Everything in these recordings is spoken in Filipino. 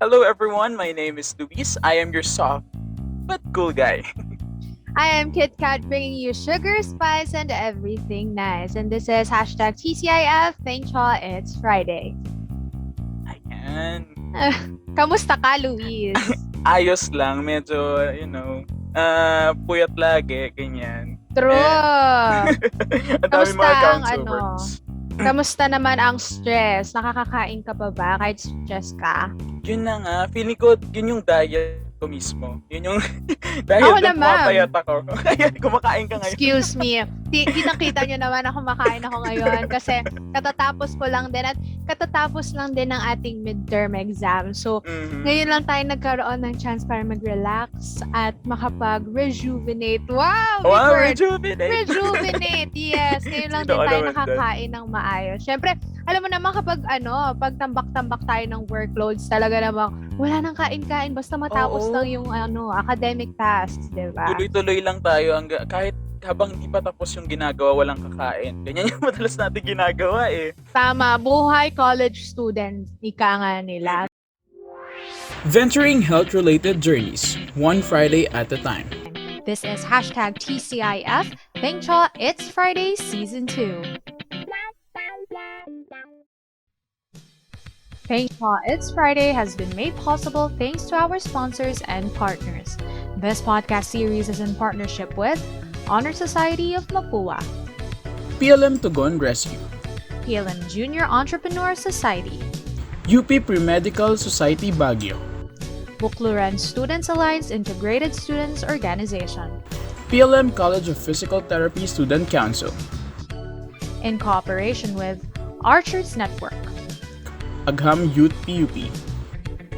Hello everyone, my name is Luis. I am your soft but cool guy. I am Kit Kat bringing you sugar, spice, and everything nice. And this is hashtag TCIF. Thank y'all, it's Friday. Ayan. Kamusta ka, Luis? Ayos lang, medyo, puyat lagi, ganyan. True. Ang dami Kamusta mga ang council works. Kamusta naman ang stress? Nakakakain ka pa ba kahit stress ka? Yun na nga, feeling ko yun yung diet ko mismo. Yun yung dahil Ako doon naman. pumapayat ako. Kaya kumakain ka ngayon. Excuse me. Kitang-kita nyo naman ako kumakain ako ngayon kasi katatapos lang din ng ating midterm exam. So, ngayon lang tayo nagkaroon ng chance para mag-relax at makapag-rejuvenate. Wow! Rejuvenate! Rejuvenate! Yes! Ngayon lang din tayo nakakain ng maayos. Siyempre, alam mo naman kapag pag tambak-tambak tayo ng workloads, talaga namang wala nang kain-kain basta matapos lang yung academic tasks, di ba? Tuloy-tuloy lang tayo kahit habang hindi pa tapos yung ginagawa, walang kakain. Ganyan yung madalas natin ginagawa eh. Tama, buhay college student, ika nga nila. Venturing health-related journeys, one Friday at a time. This is hashtag TCIF. Thank y'all, it's Friday Season 2. Thank y'all, it's Friday has been made possible thanks to our sponsors and partners. This podcast series is in partnership with Honor Society of Mapua, PLM Tugon Rescue, PLM Junior Entrepreneur Society, UP Pre-Medical Society Baguio, Bukluran Students Alliance Integrated Students Organization, PLM College of Physical Therapy Student Council, in cooperation with Archers Network, Agham Youth PUP,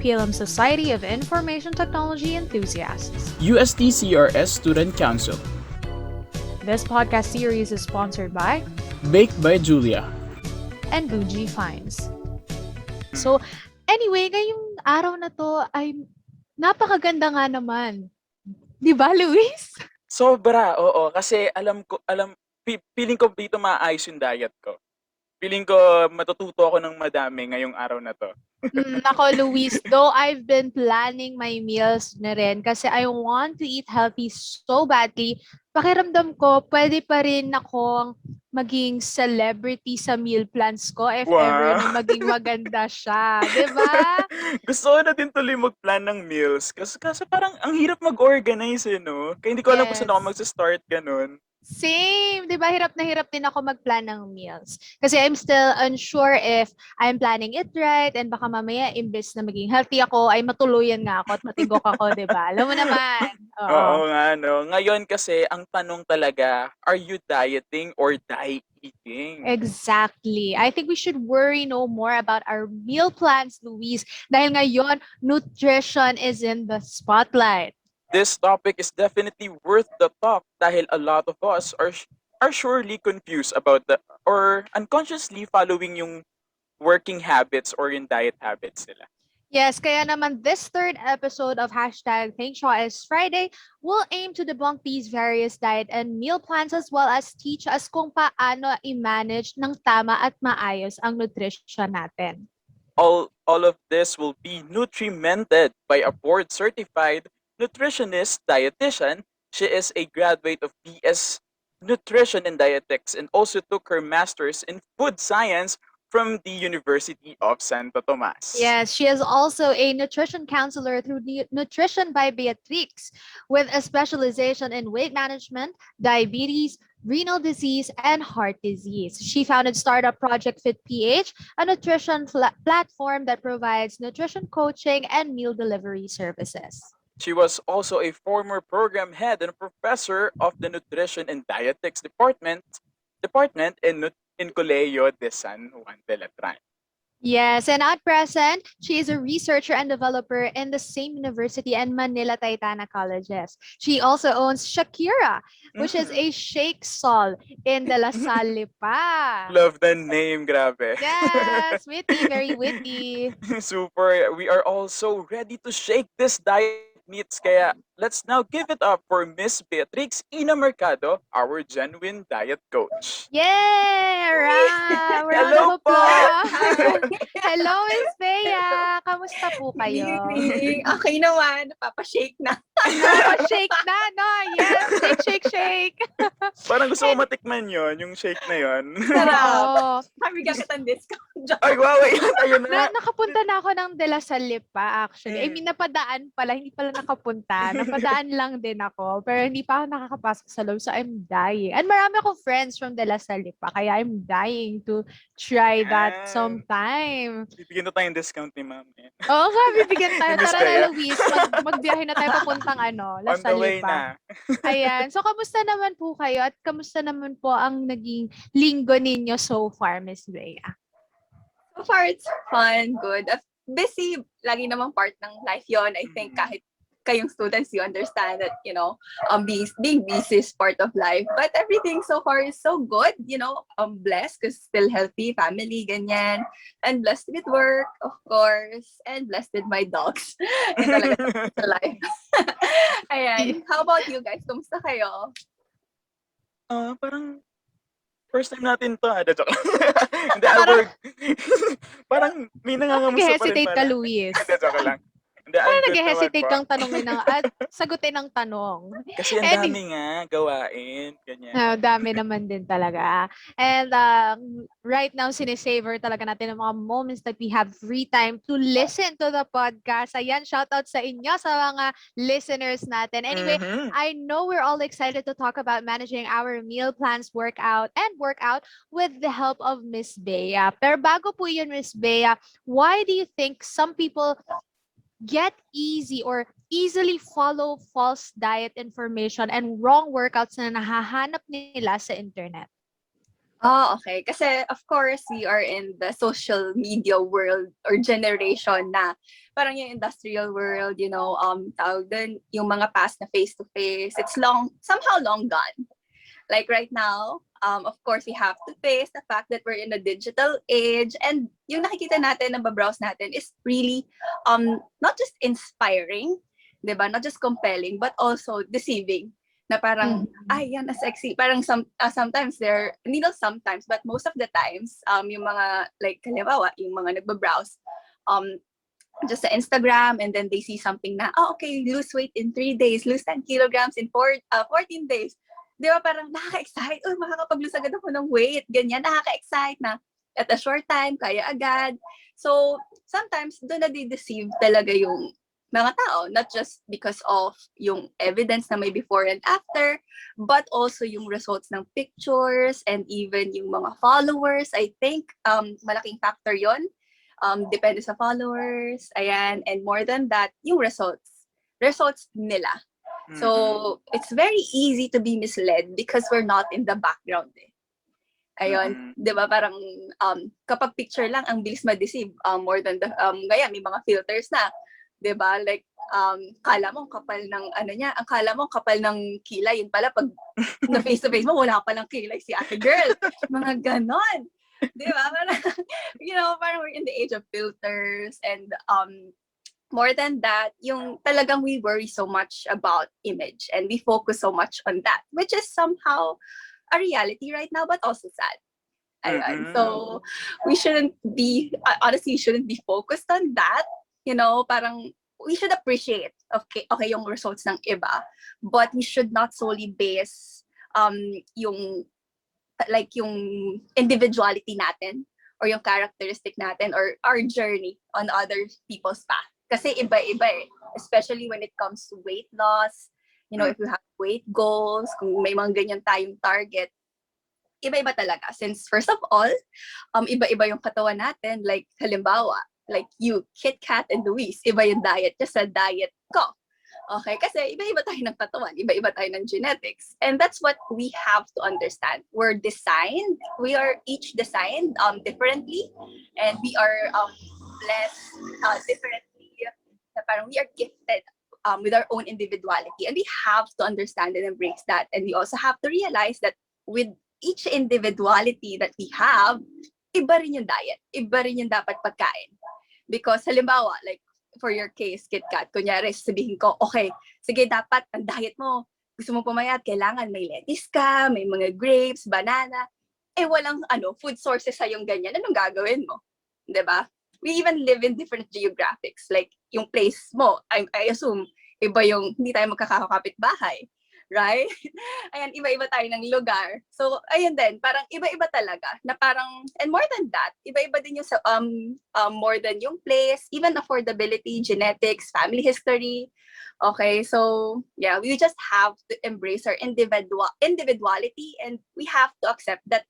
PLM Society of Information Technology Enthusiasts. UST-CRS Student Council. This podcast series is sponsored by Baked by Julia and Bougie Finds. So, anyway, ngayong araw na to ay napakaganda nga naman. Di ba, Luis? Sobra, oo. Kasi feeling ko dito maayos yung diet ko. Feeling ko matututo ako ng madami ngayong araw na to. Nako, Luis, though I've been planning my meals na rin kasi I want to eat healthy so badly, pakiramdam ko, pwede pa rin akong maging celebrity sa meal plans ko if ever na maging maganda siya. Diba? Gusto ko na din tuloy mag-plan ng meals. Kasi parang ang hirap mag-organize no? Kaya hindi ko alam kung saan ako mag-start ganun. Same! Diba? Hirap na hirap din ako mag-plan ng meals. Kasi I'm still unsure if I'm planning it right and baka mamaya imbes na maging healthy ako, ay matuluyan nga ako at matigok ako, diba? Alam mo naman. Oo nga, no? Ngayon kasi, ang tanong talaga, are you dieting or eating? Exactly. I think we should worry no more about our meal plans, Luis. Dahil ngayon, nutrition is in the spotlight. This topic is definitely worth the talk dahil a lot of us are surely confused about or unconsciously following yung working habits or yung diet habits nila. Yes, kaya naman this third episode of hashtag Thank Shaw is Friday will aim to debunk these various diet and meal plans as well as teach us kung paano i-manage ng tama at maayos ang nutrition natin. All of this will be nutrimented by a board-certified nutritionist dietitian. She is a graduate of BS Nutrition and Dietetics and also took her master's in food science from the University of Santo Tomas. Yes, she is also a nutrition counselor through the Nutrition by Beatrix with a specialization in weight management, diabetes, renal disease, and heart disease. She founded startup Project Fit PH, a nutrition platform that provides nutrition coaching and meal delivery services. She was also a former program head and professor of the Nutrition and Dietetics department in Colegio de San Juan de Letran. Yes, and at present, she is a researcher and developer in the same university and Manila Taytana colleges. She also owns Shakira, which is a shake stall in De La Salle pa. Love the name, grabe. Yes, witty, very witty. Super. We are also ready to shake this diet meets. Kaya let's now give it up for Miss Beatrix Ina Mercado, our genuine diet coach. Yeah! Round Hello of applause! Hello, Miss Bea! kamusta po kayo? Really? Okay naman. Napapashake na. Napapa-shake na, no? Yes, shake, shake, shake. Parang gusto ko And, matikman yon yung shake na yon. Sarap. oo. Bigyan kitang discount. Ay, wow, ayun na. Nakapunta na ako ng De La Salle pa, actually. I Mm. mean, napadaan pala, hindi pala nakapunta. Napadaan lang din ako, pero hindi pa ako nakakapasok sa loob, so I'm dying. And marami akong friends from De La Salle pa, kaya I'm dying to try that Ah, sometime. bibigyan na tayong discount ni ma'am. Oo nga, bibigyan tayo. Ni Miss Tara na, Bea. Luis, magbiyahe na tayo papuntang La On the Salle way pa. na. Ayan. So, kamusta naman po kayo at kamusta naman po ang naging linggo ninyo so far, Miss Bea? So far, it's fun, good. Busy, lagi namang part ng life yon. I think kahit kayong students, you understand that, being busy is part of life. But everything so far is so good, I'm blessed because still healthy, family, ganyan. And blessed with work, of course. And blessed with my dogs. Yun talaga sa life. Ayan. How about you guys? Kumusta kayo? Parang first time natin to. Joke lang. Hindi, Albert. Parang may nangangamusta pa rin Nag-hesitate ka, pala. Luis. Hindi, joke lang. Hindi, I'm Parang good naman nag-hesitate po. kang tanongin at sagutin ng tanong. Kasi ang Any- dami nga gawain. Ganyan. Dami naman din talaga. And right now, sinisavor talaga natin ang mga moments that we have free time to listen to the podcast. Ayan, shoutout sa inyo, sa mga listeners natin. Anyway, Mhm. I know we're all excited to talk about managing our meal plans, workout with the help of Miss Bea. Pero bago po yun, Miss Bea, why do you think some people get easily follow false diet information and wrong workouts na nahahanap nila sa internet? Oh, okay. Kasi, of course, we are in the social media world or generation na parang yung industrial world, tawag dun, yung mga past na face-to-face, it's somehow long gone. Like right now, of course, we have to face the fact that we're in a digital age, and yung nakikita natin, nababrowse natin is really not just inspiring, diba? Not just compelling, but also deceiving. Na parang, ay, yan, sexy. Parang sometimes hindi not sometimes, but most of the times, yung mga, like, halimbawa, yung mga nagbabrowse, just sa Instagram, and then they see something na, okay, lose weight in 3 days, lose 10 kilograms in 14 days. Di ba parang nakaka-excite, makakapag-lose agad ako ng weight, ganyan, nakaka-excite na at a short time, kaya agad. So, sometimes, doon na-deceive talaga yung mga tao, not just because of yung evidence na may before and after, but also yung results ng pictures and even yung mga followers. I think malaking factor yon. Depende sa followers, ayan, and more than that, yung results nila. So, it's very easy to be misled because we're not in the background. Ayun, 'di ba parang kapag picture lang ang bilis ma-deceive, more than the gaya may mga filters na, 'di ba? Like kala mo kapal ng akala mo kapal ng kilay, yun pala pag na face to face mo wala pa lang kilay si ate girl. Mga ganon. 'Di ba? Parang parang we're in the age of filters, and more than that, yung talagang we worry so much about image and we focus so much on that, which is somehow a reality right now, but also sad. Ayun. So, we shouldn't be focused on that. Parang we should appreciate, okay, yung results ng iba, but we should not solely base yung individuality natin or yung characteristic natin or our journey on other people's path. Kasi iba-iba especially when it comes to weight loss, if you have weight goals, kung may mga ganyan tayong target, iba-iba talaga. Since first of all, iba-iba yung katawan natin. Like halimbawa, like you, Kit Kat and Luis, iba yung diet niya sa diet ko. Okay, kasi iba-iba tayo ng katawan, iba-iba tayo ng genetics. And that's what we have to understand. We are each designed differently, and we are blessed differently. Parang we are gifted with our own individuality, and we have to understand and embrace that. And we also have to realize that with each individuality that we have, iba rin yung diet, iba rin yung dapat pagkain. Because halimbawa, like for your case, Kit Kat, kunyari sabihin ko, okay, sige, dapat ang diet mo, gusto mo pumayat, kailangan may lettuce ka, may mga grapes, banana, walang food sources sa yung ganyan, anong gagawin mo? 'Di ba? we even live in different geographics. Like, yung place mo, I assume, iba yung, hindi tayo magkakakapit bahay. Right? Ayan, iba-iba tayo ng lugar. So, ayun din, parang iba-iba talaga. Na parang, and more than that, iba-iba din yung, more than yung place, even affordability, genetics, family history. Okay, so, yeah, we just have to embrace our individuality, and we have to accept that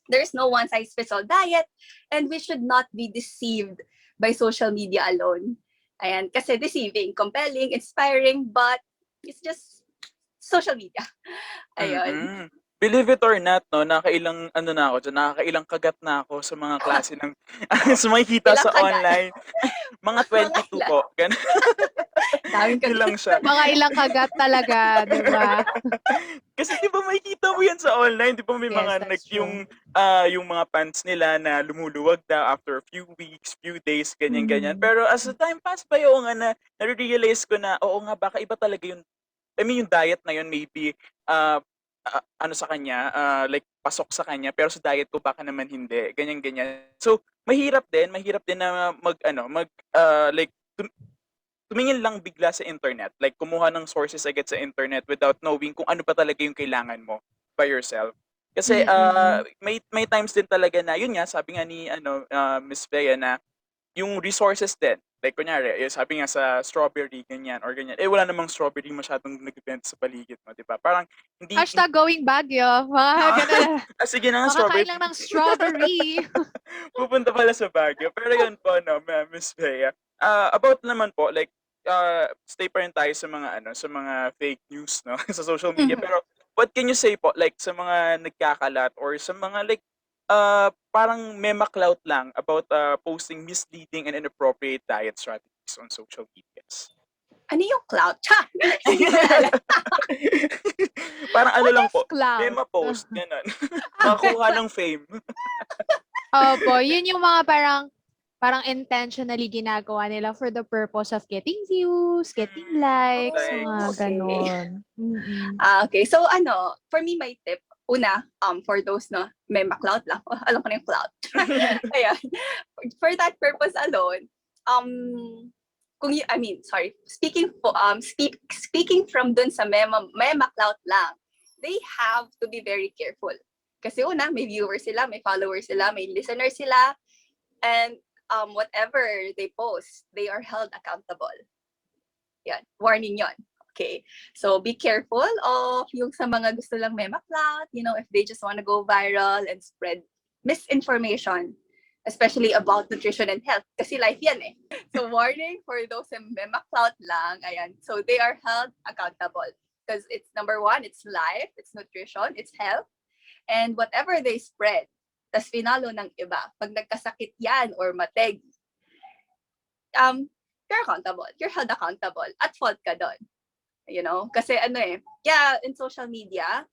there's no one-size-fits-all diet, and we should not be deceived by social media alone. Ayan, kasi deceiving, compelling, inspiring, but it's just social media. Ayun. Mm. Believe it or not, no, nakailang ano na ako diyan, nakakailang kagat na ako sa mga klase ng sa makikita Ilang sa kagat? online. Mga Mga 22 ilan? po, gano'n. Daming Yun lang kagat. siya. Mga ilang kagat talaga, di ba? Kasi 'di ba makikita mo 'yan sa online, 'di ba may Yes, mga that's true. yung mga pants nila na lumuluwag na after a few weeks, few days, ganyan-ganyan. Mhm. Pero as the time pass by, oo nga na nare-realize ko na, oo nga baka iba talaga yung I mean yung diet na yun maybe, ah, ano sa kanya, like pasok sa kanya, pero sa diet ko baka naman hindi, ganyan-ganyan. So, mahirap din na mag-ano, like tumingin lang bigla sa internet, like kumuha ng sources agad sa internet without knowing kung ano pa talaga yung kailangan mo by yourself. Kasi, Mm-mm. may times din talaga na yun nga, sabi nga ni ano, Miss Bea na yung resources din, like kunyari, yung sabi nga sa strawberry ganyan or ganyan, eh, wala namang strawberry masyadong nagbebenta sa paligid mo, 'di ba? Parang hindi Hashtag going Baguio. Mga gano'n. sige na nga Makakain strawberry lang ng strawberry. pupunta pala sa Baguio. Pero yun po 'no, Miss Bea, about naman po like, stay pa rin tayo sa mga ano, sa mga fake news 'no, sa social media. Mhm. Pero what can you say po like sa mga nagkakalat or sa mga like, parang mema-clout lang about, posting misleading and inappropriate diet strategies on social medias? Ano yung clout? Cha! Hindi ko na alam. Parang ano What lang is po, clout? mema-post gano'n. Okay. Makakuha ng fame. Opo, yun yung mga parang intentionally ginagawa nila for the purpose of getting views, getting likes, Likes. mga Okay. ganon. Mm-mm. Okay. So, for me, my tip, una, for those, no, may clout lang. Alam ko na yung clout. Ayan. For that purpose alone, speaking from dun sa mema clout lang, they have to be very careful. Kasi una, may viewers sila, may followers sila, may listeners sila, and whatever they post, they are held accountable. Yan, warning yon. Okay, so be careful of yung sa mga gusto lang mema clout, if they just want to go viral and spread misinformation, especially about nutrition and health, kasi life yan eh. So warning for those sa mema clout lang, ayan, so they are held accountable. Because it's number one, it's life, it's nutrition, it's health, and whatever they spread, tas finalo ng iba, pag nagkasakit yan or mateg, you're accountable, you're held accountable, at fault ka doon. Kasi yeah, in social media,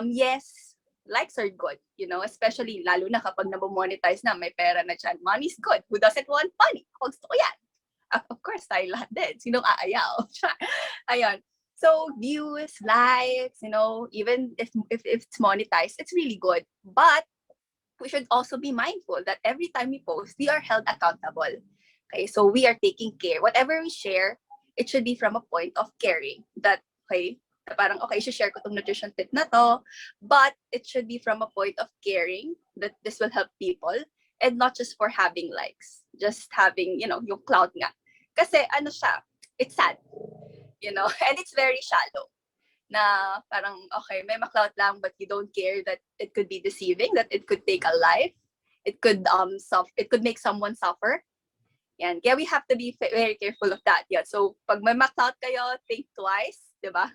yes, likes are good, especially lalo na kapag nabo-monetize na, may pera na dyan. Money's good. Who doesn't want money? Gusto ko yan. Of course, tayo lahat din. Sinong aayaw? Ayun. So, views, likes, even if it's monetized, it's really good. But we should also be mindful that every time we post, we are held accountable. Okay, so we are taking care. Whatever we share, it should be from a point of caring. That, okay, parang, okay, share ko tong nutrition tip na to, but it should be from a point of caring that this will help people and not just for having likes. Just having, yung clout nga. Kasi, siya, it's sad, and it's very shallow. Na parang, okay, may clout lang, but you don't care that it could be deceiving, that it could take a life, it could it could make someone suffer. Yan. Kaya we have to be very careful of that. Yeah. So, pag may clout kayo, think twice, di ba?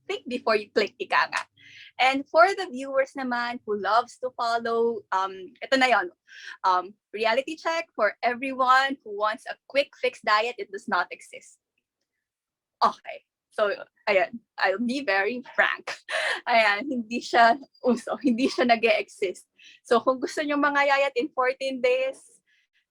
Think before you click, ika nga. And for the viewers naman who loves to follow, ito na yon. Reality check for everyone who wants a quick fix diet, it does not exist. Okay. So, ayan, I'll be very frank. Ayan, hindi siya uso, hindi siya nag-e-exist. So, kung gusto nyo mangayayat in 14 days,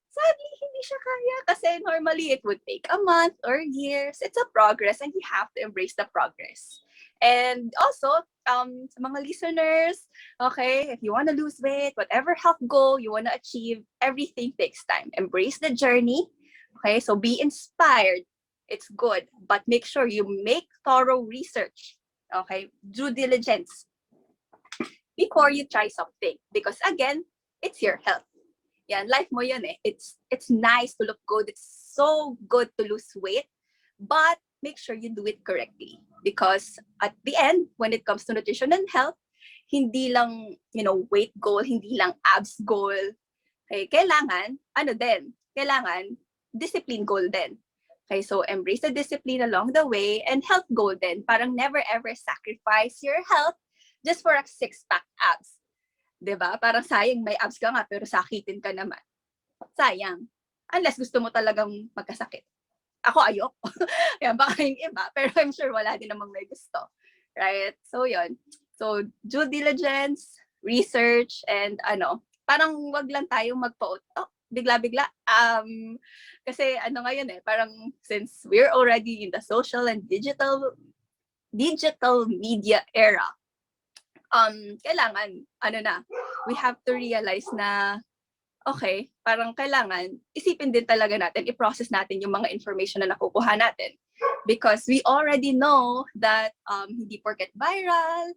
sadly, hindi siya kaya kasi normally it would take a month or years. It's a progress and you have to embrace the progress. And also, sa mga listeners, okay, if you want to lose weight, whatever health goal you want to achieve, everything takes time. Embrace the journey. Okay, so be inspired. It's good, but make sure you make thorough research. Okay, due diligence before you try something. Because again, it's your health. Yan, life mo yun eh. It's nice to look good. It's so good to lose weight. But make sure you do it correctly. Because at the end, when it comes to nutrition and health, hindi lang, weight goal, hindi lang abs goal. Okay, kailangan, kailangan discipline goal din. Okay, so embrace the discipline along the way and health goal din. Parang never ever sacrifice your health just for a six-pack abs. 'Di ba? Parang sayang may abs ka nga pero sakitin ka naman. Sayang. Unless gusto mo talagang magkasakit. Ako ayoko. Yan, baka yung iba. Pero I'm sure wala din namang may gusto. Right? So, yun. So, due diligence, research, and parang wag lang tayong bigla-bigla. Kasi ngayon parang since we're already in the social and digital media era, kailangan, we have to realize na, okay, parang kailangan, isipin din talaga natin, i-process natin yung mga information na nakukuha natin. Because we already know that hindi porket viral,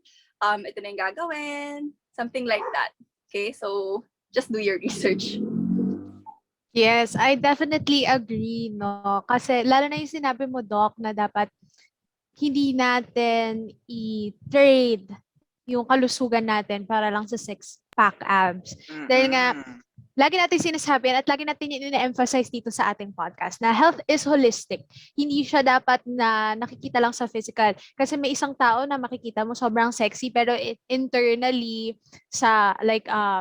ito na yung gagawin, something like that. Okay, so just do your research. Yes, I definitely agree, no? Kasi lalo na yung sinabi mo, Doc, na dapat hindi natin i-trade yung kalusugan natin para lang sa six-pack abs. Dahil nga, lagi natin sinasabi at lagi natin yun ina-emphasize dito sa ating podcast na health is holistic. Hindi siya dapat na nakikita lang sa physical. Kasi may isang tao na makikita mo sobrang sexy pero internally,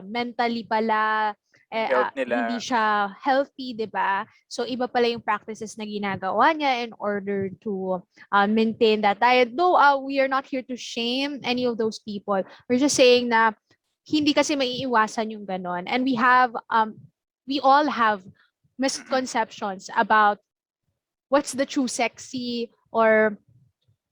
mentally pala, hindi siya healthy, di ba? So, iba pala yung practices na ginagawa niya in order to maintain that diet. Though, we are not here to shame any of those people. We're just saying na hindi kasi maiiwasan yung ganon. And we all have misconceptions about what's the true sexy or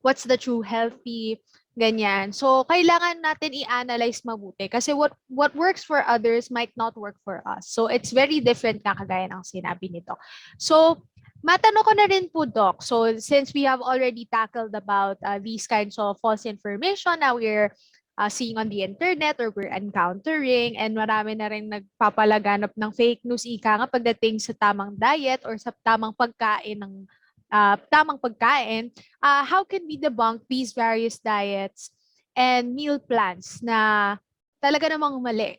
what's the true healthy, ganyan. So, kailangan natin i-analyze mabuti kasi what works for others might not work for us. So, it's very different na kagaya ng sinabi nito. So, matanong ko na rin po, Doc. So, since we have already tackled about these kinds of false information na we're seeing on the internet or we're encountering, and marami na rin nagpapalaganap ng fake news ika nga pagdating sa tamang diet or sa tamang pagkain how can we debunk these various diets and meal plans na talaga namang mali?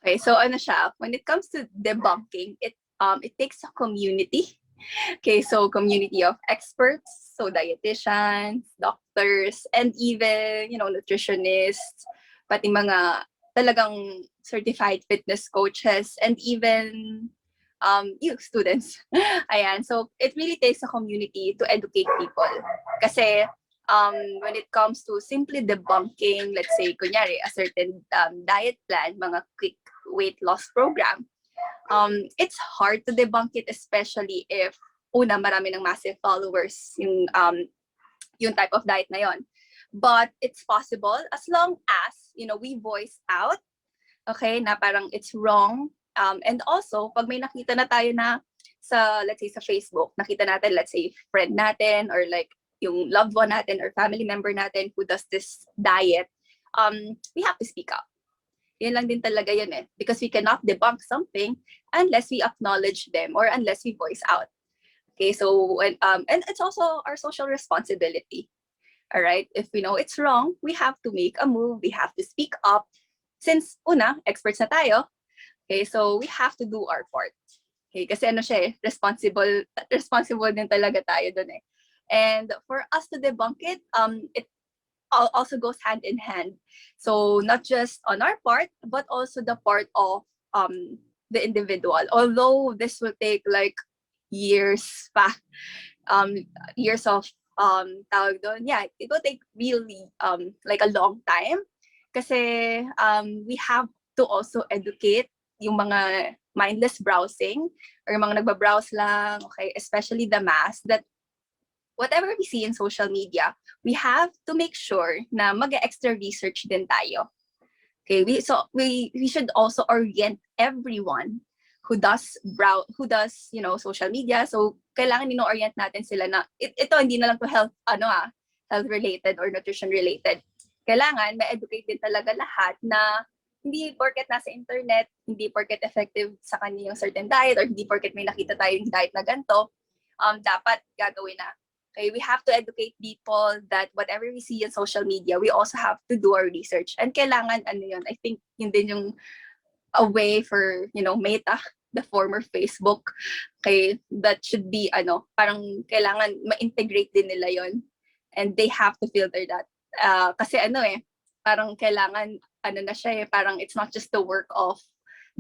Okay, so siya, when it comes to debunking, it takes a community. Okay, so community of experts, so dietitians, doctors, and even, nutritionists, pati mga talagang certified fitness coaches, and even you students. Ayan, so it really takes a community to educate people. Kasi when it comes to simply debunking, let's say, kunyari, a certain diet plan, mga quick weight loss program, it's hard to debunk it, especially if marami ng massive followers yung type of diet na yon. But it's possible as long as, we voice out, okay, na parang it's wrong. And also, pag may nakita na tayo na let's say sa Facebook, nakita natin, let's say, friend natin or like yung loved one natin or family member natin who does this diet, we have to speak up. Yun lang din talaga yun eh. Because we cannot debunk something unless we acknowledge them or unless we voice out. Okay, so, and it's also our social responsibility. All right, if we know it's wrong, we have to make a move, we have to speak up. Since, experts na tayo, okay, so we have to do our part. Okay, kasi siya responsible din talaga tayo dun eh. And for us to debunk it, it also goes hand in hand. So not just on our part, but also the part of the individual. Although this will take like years years of tawag doon, yeah, it will take really like a long time. Kasi we have to also educate yung mga mindless browsing or yung mga nagbabrowse lang, okay, especially the mass, that whatever we see in social media, we have to make sure na mag-extra research din tayo. Okay, we should also orient everyone who does social media. So kailangan ino-orient natin sila na ito hindi na lang to health related or nutrition related. Kailangan ma-educate din talaga lahat na hindi porket nasa internet, hindi porket effective sa kanya yung certain diet, or hindi porket may nakita tayong diet na ganito, dapat gagawin na. Okay, we have to educate people that whatever we see in social media, we also have to do our research. And kailangan, I think yun din yung a way for, Meta, the former Facebook, okay, that should be, parang kailangan ma-integrate din nila yon. And they have to filter that. Kasi parang kailangan, na siya parang it's not just the work of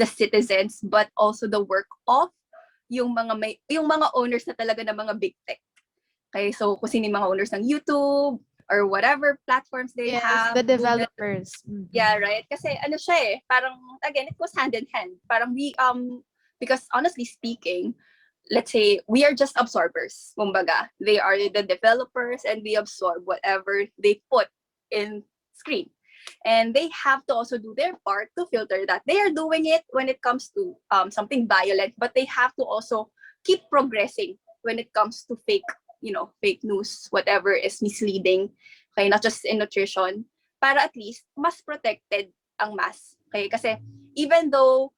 the citizens, but also the work of yung mga owners na talaga ng mga big tech. Okay, so kung sino yung mga owners ng YouTube or whatever platforms they have. The developers. Google. Yeah, right? Kasi siya parang, again, it goes hand in hand. Parang because honestly speaking, let's say we are just absorbers. Kumbaga, they are the developers and we absorb whatever they put in screen. And they have to also do their part to filter that. They are doing it when it comes to something violent, but they have to also keep progressing when it comes to fake news, whatever is misleading, okay, not just in nutrition, para at least mas protected ang mass. Okay, kasi even though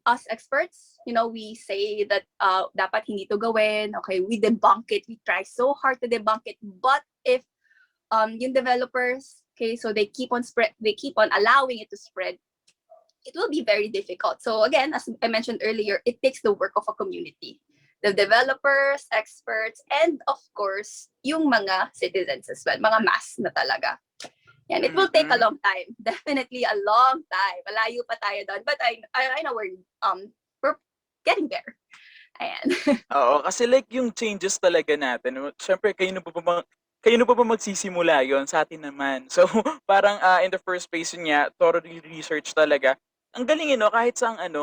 us experts, we say that dapat hindi to gawin, okay, we debunk it, we try so hard to debunk it, but if yung developers, okay, so they keep on allowing it to spread, it will be very difficult. So again, as I mentioned earlier, it takes the work of a community. The developers, experts, and of course, yung mga citizens as well, mga mass na talaga. And it will take a long time, definitely a long time. Malayo pa tayo doon, but I know we're getting there. Ayan. Oo, kasi like yung changes talaga natin, syempre kayo na pa ba magsisimula yon sa atin naman. So parang in the first place yun nga, thorough research talaga. Ang galing kahit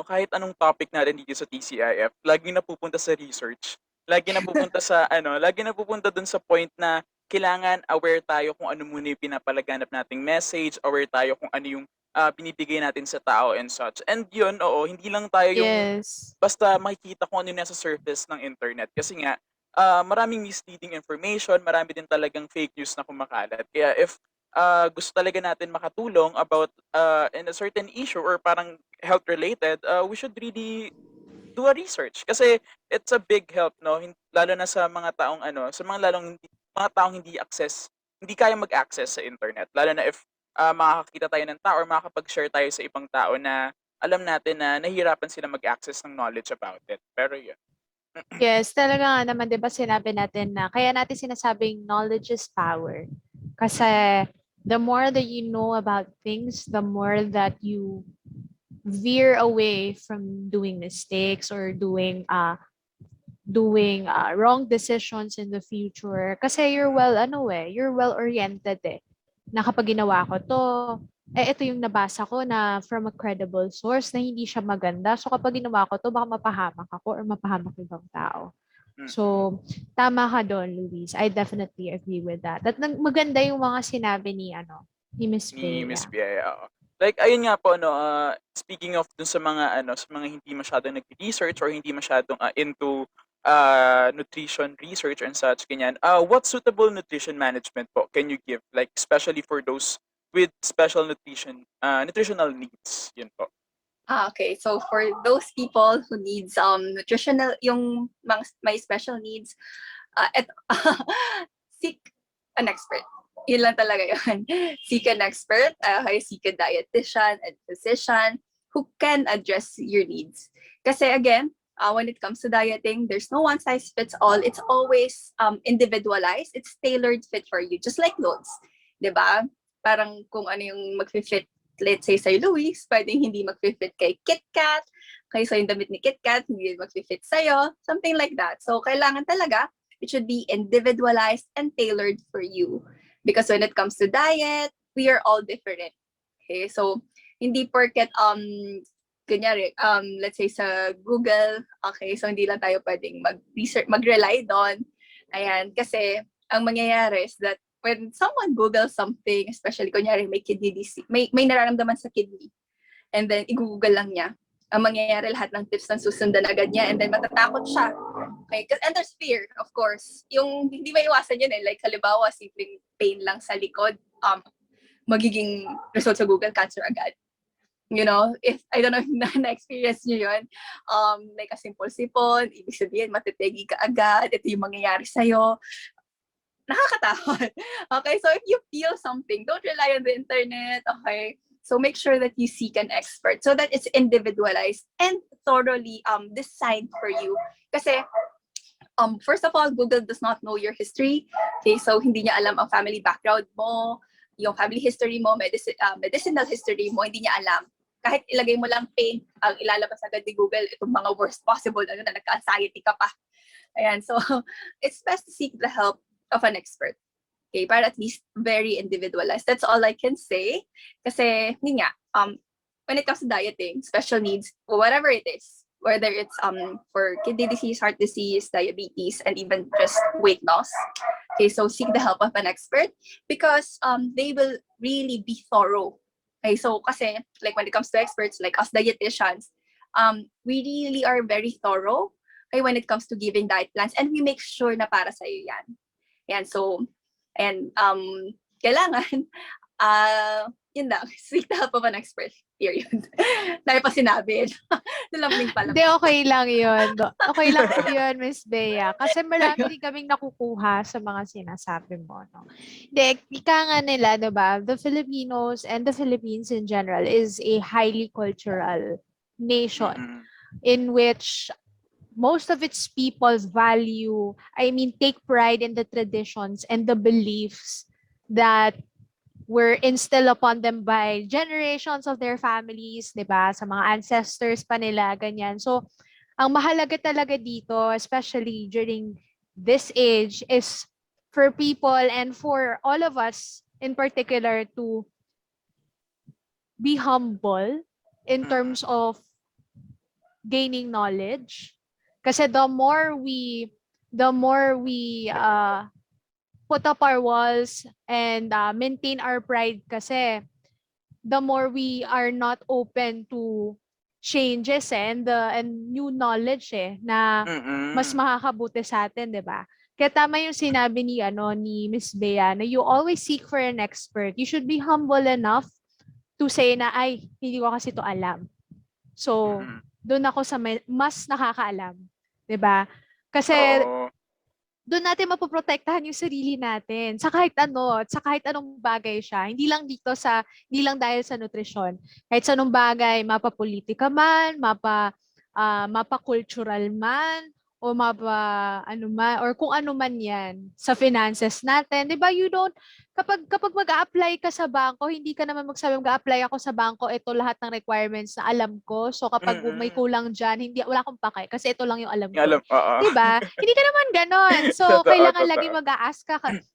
kahit anong topic natin dito sa TCIF, lagi napupunta sa research. Lagi napupunta dun sa point na kailangan aware tayo kung ano muna yung pinapalaganap nating message, aware tayo kung ano yung binibigay natin sa tao and such. And yun, hindi lang tayo yung basta makikita kung ano yung nasa surface ng internet. Kasi nga, maraming misleading information, marami din talagang fake news na kumakalat. Kaya if gusto talaga natin makatulong about in a certain issue or parang health related, we should really do a research kasi it's a big help, no, lalo na sa mga taong sa mga taong hindi kaya mag-access sa internet, lalo na if makakakita tayo ng tao or makakapag-share tayo sa ibang tao na alam natin na nahihirapan sila mag-access ng knowledge about it. Pero yun. Yes, talaga nga naman, 'di ba sinabi natin na kaya natin sinasabing knowledge is power. Kasi the more that you know about things, the more that you veer away from doing mistakes or doing wrong decisions in the future. Kasi you're well oriented na kapag ginawa ko to, ito yung nabasa ko na from a credible source na hindi siya maganda. So kapag ginawa ko to, baka mapahamak ako or mapahamak ibang tao. So, tama ka doon, Luis. I definitely agree with that. At maganda yung mga sinabi ni Miss Bea. Miss Bea, oo. Like ayun nga po speaking of dun sa mga sa mga hindi masyadong nag-research or hindi masyadong into nutrition research and such ganyan. What suitable nutrition management po can you give, like especially for those with special nutritional needs? Yun po. Okay. So for those people who needs yung may special needs, seek an expert. Yun lang talaga yun. Seek an expert, seek a dietitian and physician who can address your needs. Kasi again, when it comes to dieting, there's no one size fits all. It's always individualized. It's tailored fit for you, just like clothes. 'Di ba? Parang kung ano yung mag-fit, let's say sa'yo, Luis, pwedeng hindi mag-fit kay KitKat. Okay, so yung damit ni KitKat, hindi mag-fit sa'yo. Something like that. So kailangan talaga, it should be individualized and tailored for you. Because when it comes to diet, we are all different. Okay, so hindi porket kunyari, let's say sa Google, okay, so hindi lang tayo pwedeng mag-research, mag-rely doon. Ayan, kasi ang mangyayari is that when someone Googles something, especially kunyari may kidney disease, may nararamdaman sa kidney, and then i-google lang niya, ang mangyayari lahat ng tips ng susundan agad niya, and then matatakot siya. Okay? And there's fear, of course. Yung hindi maiwasan yun eh. Like, halimbawa, simpleng pain lang sa likod, magiging result sa Google, cancer agad. You know, if, I don't know if na-experience nyo yun, like a simple sipon, ibig sabihin, matitegi ka agad, ito yung mangyayari sa'yo. Nakakatakot. Okay, so if you feel something, don't rely on the internet, okay? So make sure that you seek an expert so that it's individualized and thoroughly designed for you. Kasi first of all, Google does not know your history. Okay, so hindi niya alam ang family background mo, yung family history mo, medicinal history mo, hindi niya alam. Kahit ilagay mo lang pain, ang ilalabas agad ni Google, itong mga worst possible, na nagka-anxiety ka pa. Ayan, so it's best to seek the help of an expert. Okay, para at least very individualized. That's all I can say. Kasi, yun nga, when it comes to dieting, special needs, whatever it is, whether it's for kidney disease, heart disease, diabetes, and even just weight loss. Okay, so seek the help of an expert because they will really be thorough. Okay, so kasi like when it comes to experts like us dietitians, we really are very thorough, okay, when it comes to giving diet plans, and we make sure na para sa iyo yan. Yan, so and kailangan yun lang, seek the help of an expert. Period. Dahil pa sinabi. Nalambing pala. Hindi, okay lang yun. Okay lang po yun, Miss Bea. Kasi marami din kaming nakukuha sa mga sinasabi mo. No? Hindi, ika nga nila, diba? The Filipinos and the Philippines in general is a highly cultural nation in which most of its people value, take pride in the traditions and the beliefs that were instilled upon them by generations of their families, 'di ba? Sa mga ancestors pa nila, ganyan. So, ang mahalaga talaga dito, especially during this age, is for people and for all of us in particular to be humble in terms of gaining knowledge. Kasi the more we put up our walls and maintain our pride kasi the more we are not open to changes and new knowledge na mas makakabuti sa atin, 'di ba? Kaya tama yung sinabi ni Miss Bea na you always seek for an expert. You should be humble enough to say na ay hindi ko kasi to alam. So, doon ako sa mas nakakaalam, 'di ba? Kasi doon natin mapoprotektahan yung sarili natin sa kahit ano, sa kahit anong bagay siya. Hindi lang dahil sa nutrisyon. Kahit sa anong bagay, mapapolitika man, mapa-cultural man, o ano man, or kung ano man yan sa finances natin. 'Di ba? Kapag mag-a-apply ka sa bangko, hindi ka naman magsabi mag-a-apply ako sa bangko, ito lahat ng requirements na alam ko. So kapag may kulang diyan, wala akong pake kasi ito lang yung alam ko. 'Di ba? Hindi ka naman ganon. So kailangan lagi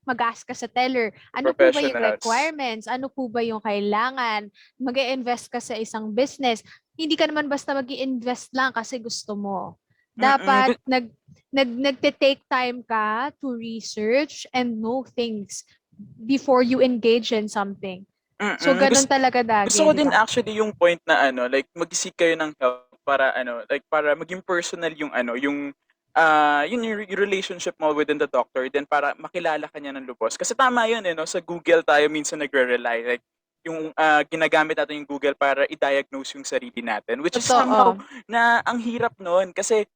mag-ask ka sa teller, ano po ba yung requirements? Ano po ba yung kailangan? Mag-i-invest ka sa isang business. Hindi ka naman basta mag-i-invest lang kasi gusto mo. Dapat nagte-take time ka to research and know things before you engage in something. So ganun talaga lagi. Gusto ko din actually yung point na like mag-seek kayo ng help para like para maging personal yung yung relationship mo within the doctor, then para makilala ka niya ng lubos. Kasi tama yun no, sa Google tayo minsan nagre-rely, like yung ginagamit natin yung Google para i-diagnose yung sarili natin, which is somehow na ang hirap noon kasi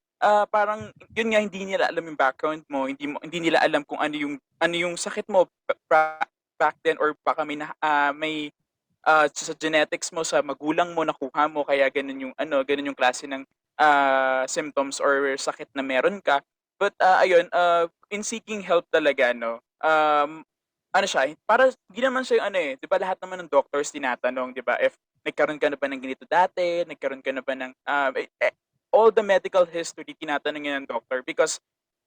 parang yun nga, hindi nila alam yung background mo, hindi nila alam kung ano yung sakit mo back then, or baka may sa genetics mo, sa magulang mo nakuha mo, kaya ganun yung klase ng symptoms or sakit na meron ka. But ayun, in seeking help talaga siya, para hindi naman siya yung 'di ba lahat naman ng doctors tinatanong, 'di ba, if nagkaroon ka na ba ng ganito dati, nagkaroon ka na ba ng all the medical history tinatanong yan ng doctor, because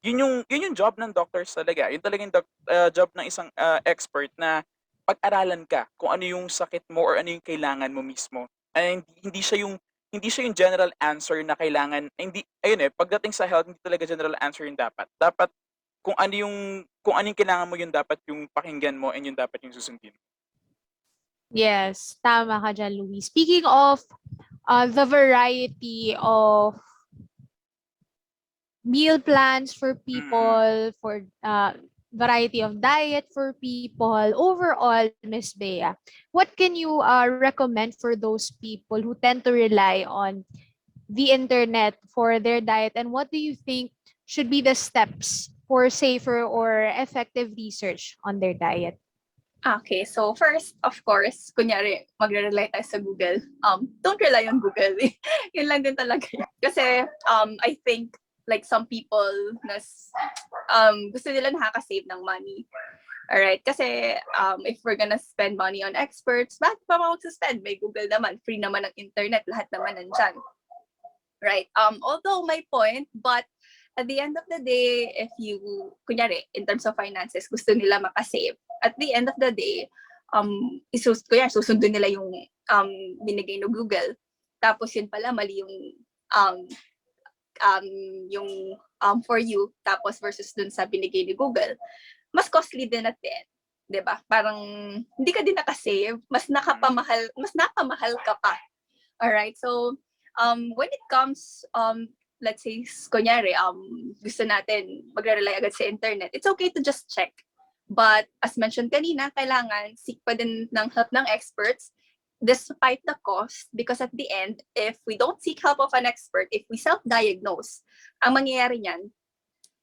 yun yung job ng doctors talaga. Yun talaga yung job ng isang expert na pag-aralan ka kung ano yung sakit mo or ano yung kailangan mo mismo. And hindi siya yung general answer na kailangan, hindi ayun pagdating sa health, hindi talaga general answer yung dapat. Dapat kung ano yung kailangan mo, yun dapat yung pakinggan mo and yun dapat yung susundin. Yes, tama ka dyan, Louis. Speaking of the variety of meal plans for Mm. people, for variety of diet for people, overall, Miss Bea, what can you recommend for those people who tend to rely on the internet for their diet, and what do you think should be the steps for safer or effective research on their diet? Okay, so first, of course, kunyari, magre-rely tayo sa Google. Don't rely on Google. Yun lang din talaga yun. Kasi, I think, like some people, gusto nila nakaka-save ng money. Alright, kasi if we're gonna spend money on experts, bakit pa mag-spend? May Google naman, free naman ang internet, lahat naman nandyan. Right? Although my point, but at the end of the day, if you, kunyari, in terms of finances, gusto nila makasave, at the end of the day, susundin nila yung binigay no Google. Tapos yun pala, mali yung for you, tapos versus dun sa binigay ni Google, mas costly din at the end. 'Di ba? Parang hindi ka din nakasave, mas napamahal ka pa. Alright, so when it comes, let's say, kunyari, gusto natin magre-rely agad sa internet, it's okay to just check. But as mentioned kanina, kailangan seek pa din ng help ng experts despite the cost, because at the end, if we don't seek help of an expert, if we self-diagnose, ang mangyayari niyan,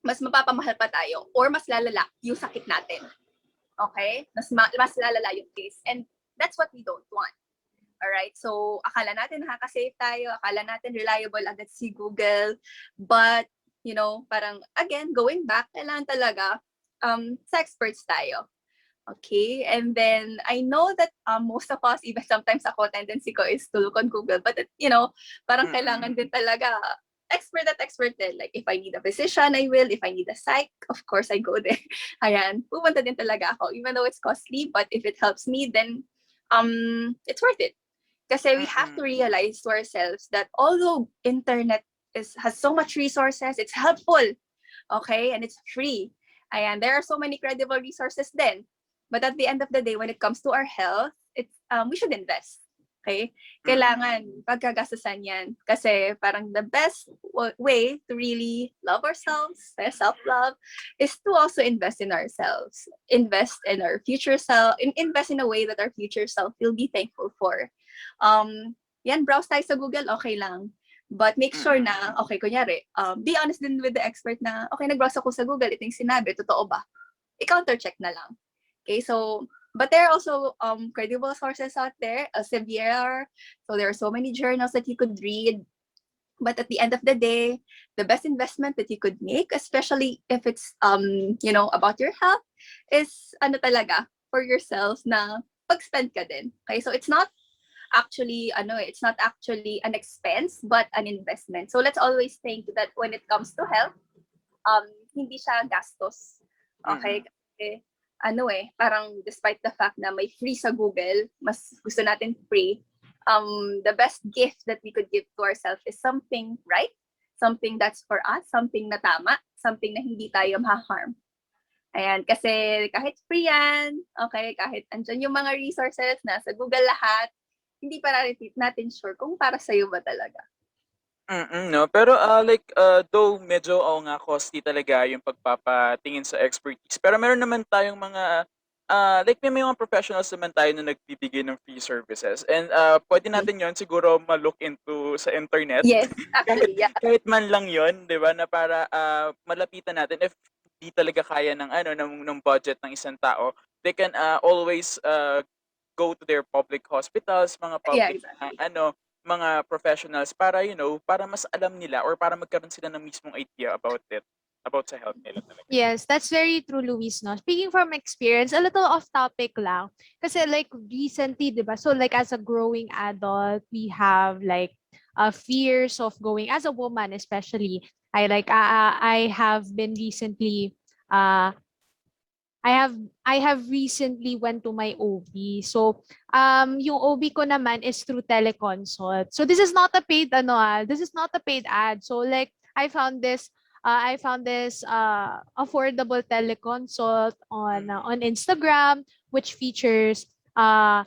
mas mapapamahal pa tayo or mas lalala yung sakit natin. Okay? Mas lalala yung case. And that's what we don't want. Alright? So, akala natin nakaka-save tayo, akala natin reliable agad si Google, but, you know, parang, again, going back, kailangan talaga sa experts tayo. Okay? And then, I know that most of us, even sometimes ako, tendency ko is to look on Google, but, you know, parang kailangan din talaga expert din. Like, if I need a physician, I will. If I need a psych, of course, I go there. Ayan, pupunta din talaga ako, even though it's costly, but if it helps me, then it's worth it. Kasi we have to realize to ourselves that although internet has so much resources, it's helpful, okay, and it's free. Ayan, there are so many credible resources then. But at the end of the day, when it comes to our health, we should invest. Okay? Kailangan pagkagastusan yan. Kasi parang the best way to really love ourselves, self-love, is to also invest in ourselves. Invest in our future self, invest in a way that our future self will be thankful for. Yan, browse tayo sa Google, okay lang. But make sure na, okay, kunyari, be honest din with the expert na, okay, nag-browse ako sa Google, ito yung sinabi, totoo ba? I-counter-check na lang. Okay, so, but there are also credible sources out there, severe, so there are so many journals that you could read. But at the end of the day, the best investment that you could make, especially if it's, you know, about your health, is ano talaga, for yourself na pag-spend ka din. Okay, so it's not actually an expense, but an investment. So let's always think that when it comes to health, hindi siya gastos. Okay? Kasi, parang despite the fact na may free sa Google, mas gusto natin free, the best gift that we could give to ourselves is something right, something that's for us, something na tama, something na hindi tayo ma-harm. Ayan, kasi kahit free yan, okay, kahit andyan yung mga resources, nasa Google lahat, hindi pa natin sure kung para sa'yo ba talaga. No, pero though medyo nga costly talaga yung pagpapatingin sa expertise. Pero meron naman tayong mga like may mga professionals naman tayo na nagbibigay ng free services. And pwede natin 'yon siguro ma-look into sa internet. Yes, actually, yeah. Kahit man lang 'yon, 'di ba, na para malapitan natin if di talaga kaya ng budget ng isang tao, they can always go to their public hospitals, mga Yeah, public exactly. mga professionals para para mas alam nila or para magkaroon sila ng mismong idea about it, about sa health nila talaga. Yes, that's very true, Luis. No? Speaking from experience, a little off topic lang. Kasi like recently, di ba? So like as a growing adult, we have like fears of going, as a woman especially. I have been recently uh I have recently went to my OB. So, yung OB ko naman is through teleconsult. So, this is not a paid this is not a paid ad. So, like I found this I found this affordable teleconsult on Mm. Instagram, which features uh,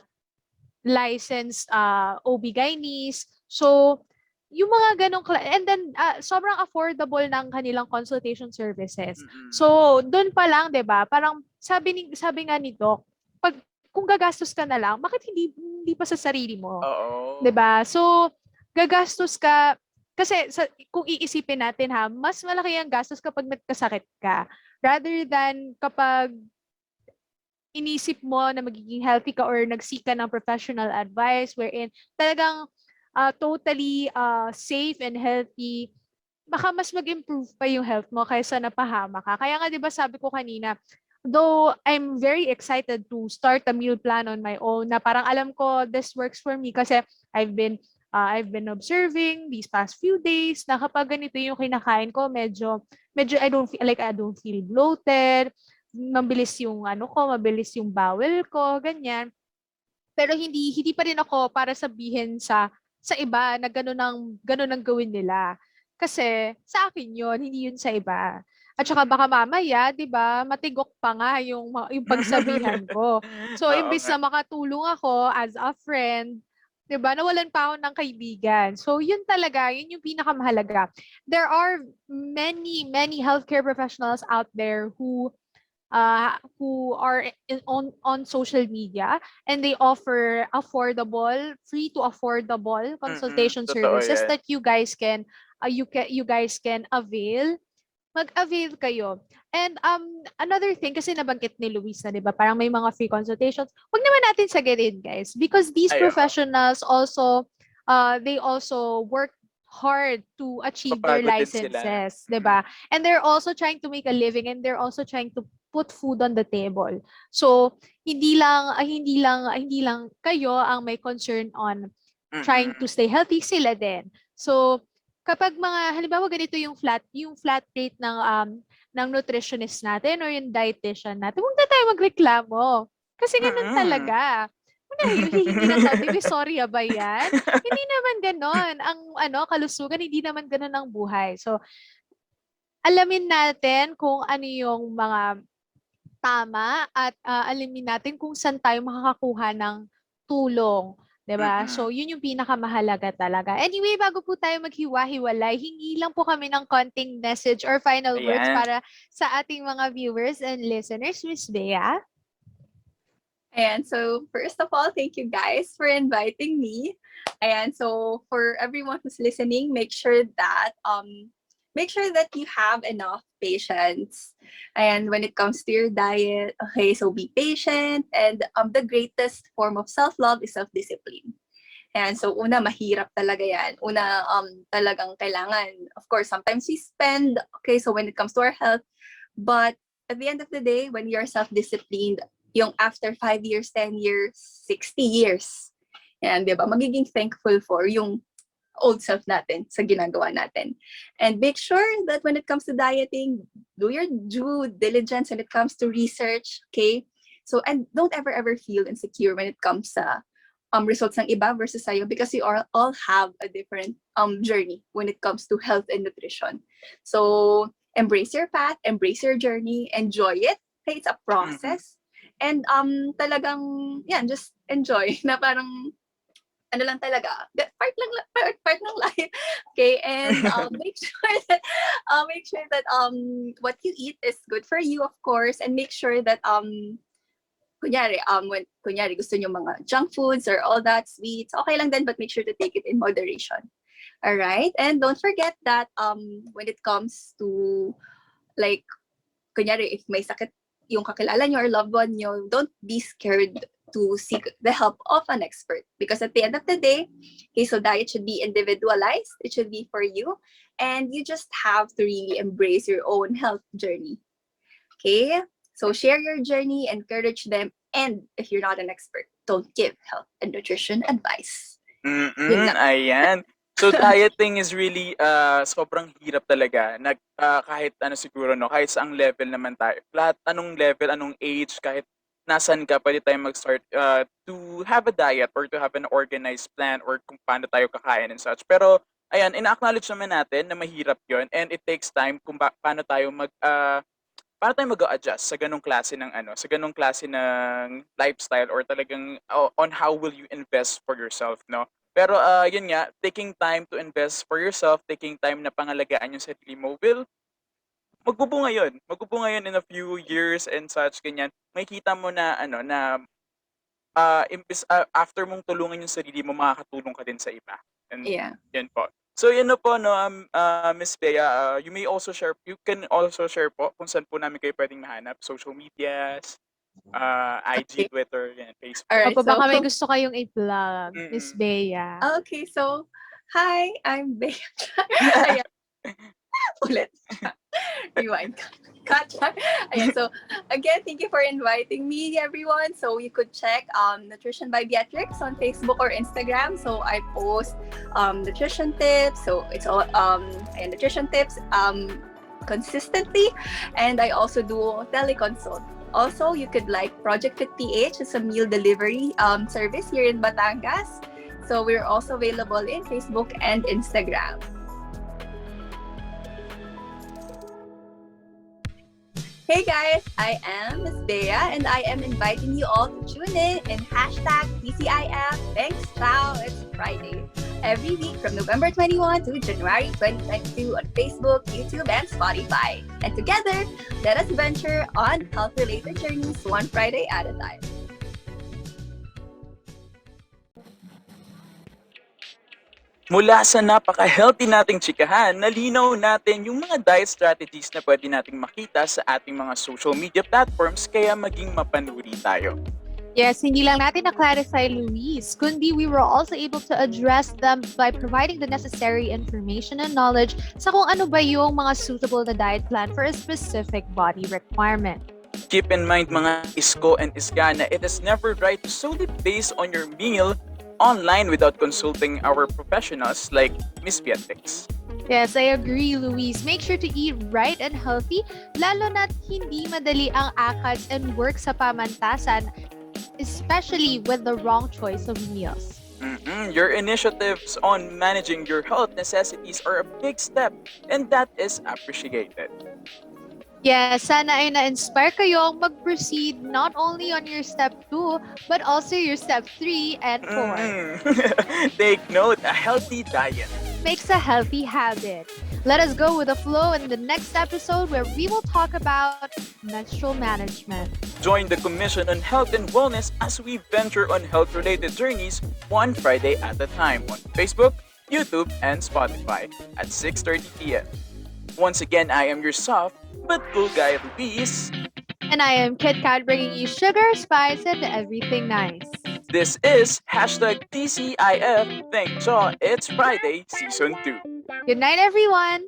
licensed OB-GYNs. So, yung mga ganong, and then sobrang affordable ng kanilang consultation services. Mm. So, doon pa lang, 'di ba? Parang sabi nga ni Doc, pag kung gagastos ka na lang, bakit hindi pa sa sarili mo? 'Di Oo. ba? So, gagastos ka kasi kung iisipin natin ha, mas malaki ang gastos kapag nagkasakit ka rather than kapag inisip mo na magiging healthy ka or nag-seek ka ng professional advice wherein talagang totally safe and healthy, baka mas mag-improve pa yung health mo kaysa napahama ka. Kaya nga 'di ba sabi ko kanina, though I'm very excited to start a meal plan on my own na parang alam ko this works for me kasi I've been observing these past few days na kapag ganito yung kinakain ko, medyo I don't feel bloated, mabilis yung ano ko, mabilis yung bowel ko, ganyan. Pero hindi pa rin ako para sabihin sa iba na gano'n ang gawin nila. Kasi sa akin 'yon, hindi 'yun sa iba. At saka baka Mm. mamaya, 'di ba, matigok pa nga yung pagsabihan ko. So Oo imbes nga. na makatulong ako as a friend, 'di ba, nawalan pa ako ng kaibigan. So 'yun talaga, 'yun yung pinakamahalaga. There are many healthcare professionals out there who are on social media and they offer affordable, free to affordable consultation Totoo services 'yan. that you guys can avail. Mag-avail kayo. And another thing, kasi nabanggit ni Luis na, di ba, parang may mga free consultations. Huwag naman natin sagarin, guys, because these Ay, oo. professionals they also work hard to achieve their Papagod din sila. licenses, di ba? And they're also trying to make a living and they're also trying to put food on the table. So, hindi lang kayo ang may concern on trying to Mm. stay healthy, sila din. So, kapag mga halimbawa ganito yung flat rate ng nutritionist natin or yung dietitian natin, huwag na tayo magreklamo. Kasi ganun Mm. talaga. Una, hihingi ng tao, Divisoria ba yan? Hindi naman ganon. Ang kalusugan, hindi naman ganon ang buhay. So, alamin natin kung ano yung mga tama at alamin natin kung saan tayo makakakuha ng tulong. 'Di ba? Mm. So, yun yung pinakamahalaga talaga. Anyway, bago po tayo maghiwa-hiwalay, hingi lang po kami ng konting message or final words Ayan. para sa ating mga viewers and listeners. Miss Bea? And so, first of all, thank you guys for inviting me. And so, for everyone who's listening, make sure that you have enough patience. And when it comes to your diet, okay, so be patient. And the greatest form of self-love is self-discipline. And so, una, mahirap talaga yan. Una, talagang kailangan. Of course, sometimes we spend, okay, so when it comes to our health, but at the end of the day, when you're self-disciplined, yung after 5 years, 10 years, 60 years, yan, di ba? Magiging thankful for yung old self natin sa ginagawa natin. And make sure that when it comes to dieting, do your due diligence when it comes to research, okay? So, and don't ever feel insecure when it comes sa results ng iba versus sa'yo because you all have a different journey when it comes to health and nutrition. So, embrace your path, embrace your journey, enjoy it. Okay, it's a Mm. process. And talagang, yan, just enjoy na parang ano lang talaga, part ng life. Okay, and make sure that what you eat is good for you, of course, and make sure that when kunyari gusto niyo mga junk foods or all that sweets, okay lang din, but make sure to take it in moderation. All right, and don't forget that when it comes to like kunyari if may sakit yung kakilala nyo or loved one nyo, don't be scared to seek the help of an expert. Because at the end of the day, okay, so diet should be individualized. It should be for you. And you just have to really embrace your own health journey. Okay? So share your journey, encourage them. And if you're not an expert, don't give health and nutrition advice. Yun lang. Ayan. So dieting is really sobrang hirap talaga. Kahit ano siguro no, kahit saang level naman tayo. Anong level, anong age, kahit nasan ka, pwede tayong mag-start to have a diet or to have an organized plan or kung paano tayo kakain and such. Pero ayan, ina-acknowledge naman natin na mahirap yon and it takes time kung paano tayo mag-a-adjust sa ganong klase ng ano, sa ganong klase ng lifestyle or talagang on how will you invest for yourself, no? Pero yun nga, taking time to invest for yourself, taking time na pangalagaan yung sarili mo will magbubunga yun. Magbubunga yun in a few years and such, ganyan. Makikita mo na ano na after mong tulungan yung sarili mo, makakatulong ka din sa iba. And Yeah. yan po. So yun na po no, Miss Bea, you can also share po kung saan po namin kayo pwedeng mahanap, social medias, IG, Okay. Twitter, yan, Facebook. Alright. Opo, So, baka may gusto kayong i-plug, Miss Mm. Bea. okay. So, hi, I'm Bea. Ayan, ulit. Rewind. Gotcha. Ayan, so again, thank you for inviting me, everyone. So you could check Nutrition by Beatrix on Facebook or Instagram. So I post nutrition tips. So it's all and nutrition tips consistently, and I also do teleconsult. Also, you could like Project Fit PH. It's a meal delivery service here in Batangas. So we're also available in Facebook and Instagram. Hey guys, I am Miss Bea and I am inviting you all to tune in hashtag TCIF. Thanks, ciao. It's Friday. Every week from November 21 to January 2022 on Facebook, YouTube, and Spotify. And together, let us venture on health-related journeys one Friday at a time. Mula sa napaka-healthy nating chikahan, nalinaw natin yung mga diet strategies na pwede nating makita sa ating mga social media platforms kaya maging mapanuri tayo. Yes, hindi lang natin na-clarify, Luis, kundi we were also able to address them by providing the necessary information and knowledge sa kung ano ba yung mga suitable na diet plan for a specific body requirement. Keep in mind mga isko and iskana, it is never right to solely base on your meal online without consulting our professionals like Miss Beatrix. Yes, I agree, Luis. Make sure to eat right and healthy, lalo na't hindi madali ang ACADS and work sa pamantasan, especially with the wrong choice of meals. Your initiatives on managing your health necessities are a big step and that is appreciated. Yes, sana ay na-inspire kayong mag-proceed not only on your step 2, but also your step 3 and 4. Take note, a healthy diet Makes a healthy habit. Let us go with the flow in the next episode where we will talk about menstrual management. Join the Commission on Health and Wellness as we venture on health-related journeys one Friday at a time on Facebook, YouTube, and Spotify at 6:30 p.m. Once again, I am your soft but cool guy, Luis. And I am Kit Kat bringing you sugar, spice, and everything nice. This is hashtag TCIF. Thank Shaw. It's Friday, Season 2. Good night, everyone.